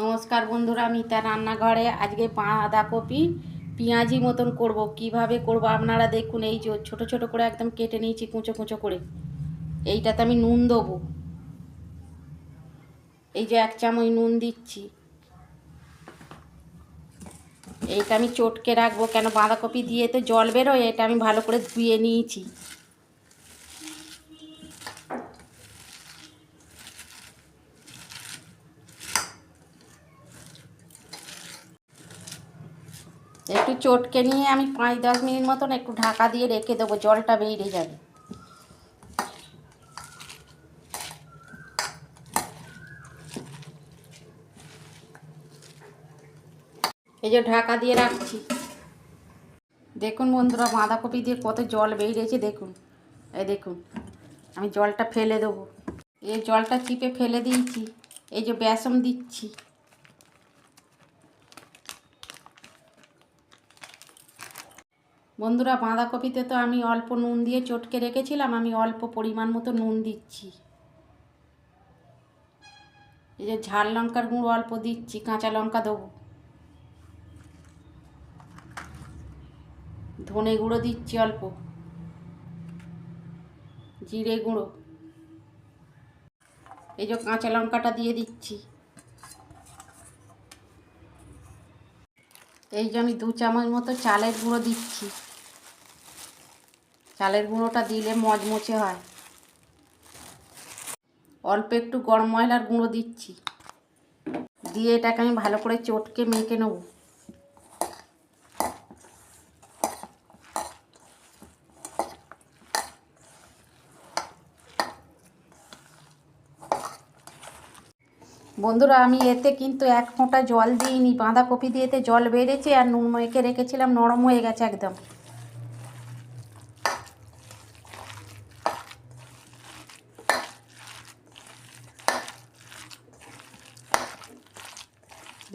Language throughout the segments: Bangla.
নমস্কার বন্ধুরা, আমি তার রান্নাঘরে আজকে বাঁধাকপি পেঁয়াজি মতন করব। কিভাবে করব আপনারা দেখুন। এই যে ছোট ছোট করে একদম কেটে নিয়েছি কুঁচো কুঁচো করে। এইটাতে আমি নুন দেবো। এই যে 1 চামচ নুন দিচ্ছি। এইটা আমি চটকে রাখবো, কেন বাঁধাকপি দিয়ে তো জল বেরোয়। এটা আমি ভালো করে ধুয়ে নিয়েছি। একটু চটকে নিয়ে আমি 5-10 মিনিট মতন একটু ঢাকা দিয়ে রেখে দেবো, জলটা বেরিয়ে যাবে। এই যে ঢাকা দিয়ে রাখছি। দেখুন বন্ধুরা, বাঁধাকপি দিয়ে কত জল বেরিয়েছে দেখুন। এই দেখুন, আমি জলটা ফেলে দেবো। এই জলটা চিপে ফেলে দিয়েছি। এই যে বেসন দিচ্ছি। বন্ধুরা, বাঁধাকপিতে তো আমি অল্প নুন দিয়ে চটকে রেখেছিলাম, আমি অল্প পরিমাণ মতো নুন দিচ্ছি। এই যে ঝাল লঙ্কার গুঁড়ো অল্প দিচ্ছি, কাঁচা লঙ্কা দেবো। ধনে গুঁড়ো দিচ্ছি অল্প, জিরে গুঁড়ো। এই যে কাঁচা লঙ্কাটা দিয়ে দিচ্ছি। এই যে আমি 2 চামচ মতো চালের গুঁড়ো দিচ্ছি। চালের গুঁড়োটা দিলে মচমচে হয়। অল্প একটু গরম মশলার গুঁড়ো দিচ্ছি। দিয়ে এটাকে আমি ভালো করে চটকে মেখে নেব। বন্ধুরা, আমি এতে কিন্তু 1 ফোঁটা জল দিইনি। বাঁধাকপি দিয়ে এতে জল বেড়েছে, আর নুন মেখে রেখেছিলাম, নরম হয়ে গেছে একদম।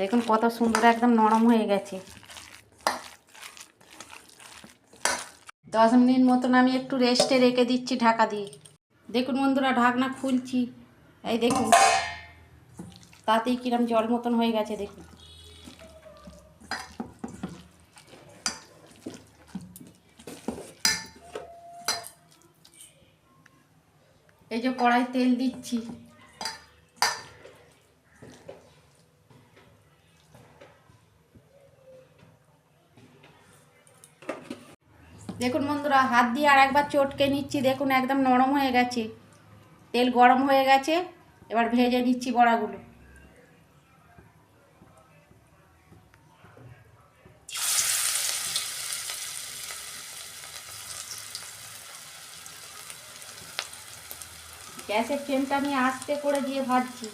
দেখুন কত সুন্দর একদম নরম হয়ে গেছে। 10 মিনিট মতন আমি একটু রেস্টে রেখে দিচ্ছি ঢাকা দিয়ে। দেখুন বন্ধুরা, ঢাকনা খুলছি। এই দেখুন, তাতেই কিরম জল মতন হয়ে গেছে দেখুন। এই যে কড়াই তেল দিচ্ছি। দেখুন বন্ধুরা, হাত দিয়ে আর একবার চটকে নিচ্ছি। দেখুন একদম নরম হয়ে গেছে। তেল গরম হয়ে গেছে। এবার ভেজে নিচ্ছি বড়াগুলো। গ্যাসের ফ্লেমটা আমি আস্তে করে দিয়ে ভাজছি।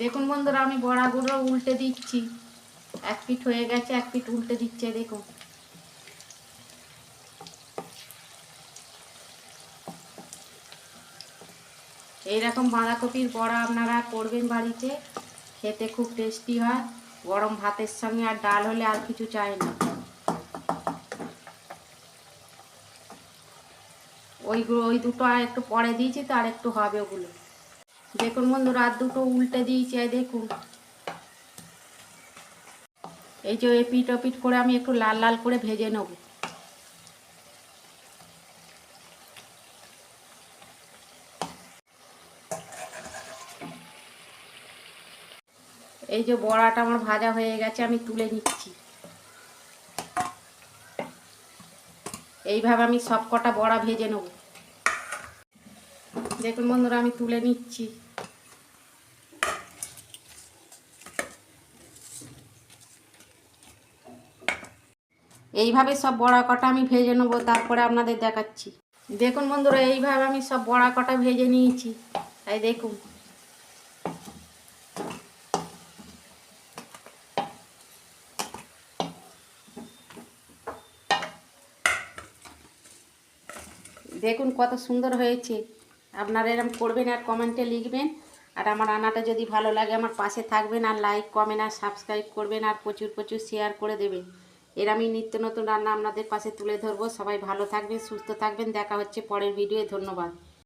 দেখুন বন্ধুরা, আমি বড়াগুলো উল্টে দিচ্ছি। 1 পিঠ হয়ে গেছে, 1 পিঠ উল্টে দিচ্ছে। দেখুন এইরকম বাঁধাকপির বড়া আপনারা করবেন বাড়িতে, খেতে খুব টেস্টি হয়। গরম ভাতের সঙ্গে আর ডাল হলে আর কিছু চাই না। ওই দুটো আর একটু পরে দিয়েছি, তো আর একটু হবে ওগুলো। দেখুন বন্ধুরা, আর দুটো উল্টে দিয়েছি। দেখুন এই যে এপিট ওপিট করে আমি একটু লাল লাল করে ভেজে নেব। এই যে বড়াটা আমার ভাজা হয়ে গেছে, আমি তুলে নিচ্ছি। এইভাবে আমি সব কটা বড়া ভেজে নেব। দেখুন বন্ধুরা, আমি তুলে নিচ্ছি। এইভাবে সব বড়া কটা আমি ভেজে নেব, তারপরে আপনাদের দেখাচ্ছি। দেখুন বন্ধুরা, এইভাবে আমি সব বড়া কটা ভেজে নিয়েছি। এই দেখুন দেখুন কত সুন্দর হয়েছে। আপনারা এরকম করবেন আর কমেন্টে লিখবেন। আর আমার রান্নাটা যদি ভালো লাগে আমার পাশে থাকবেন, আর লাইক কমেন্ট আর সাবস্ক্রাইব করবেন, আর প্রচুর প্রচুর শেয়ার করে দেবেন। আমি নিত্য নতুন রান্না আপনাদের পাশে তুলে ধরবো। সবাই ভালো থাকবেন, সুস্থ থাকবেন। দেখা হচ্ছে পরের ভিডিওয়ে। ধন্যবাদ।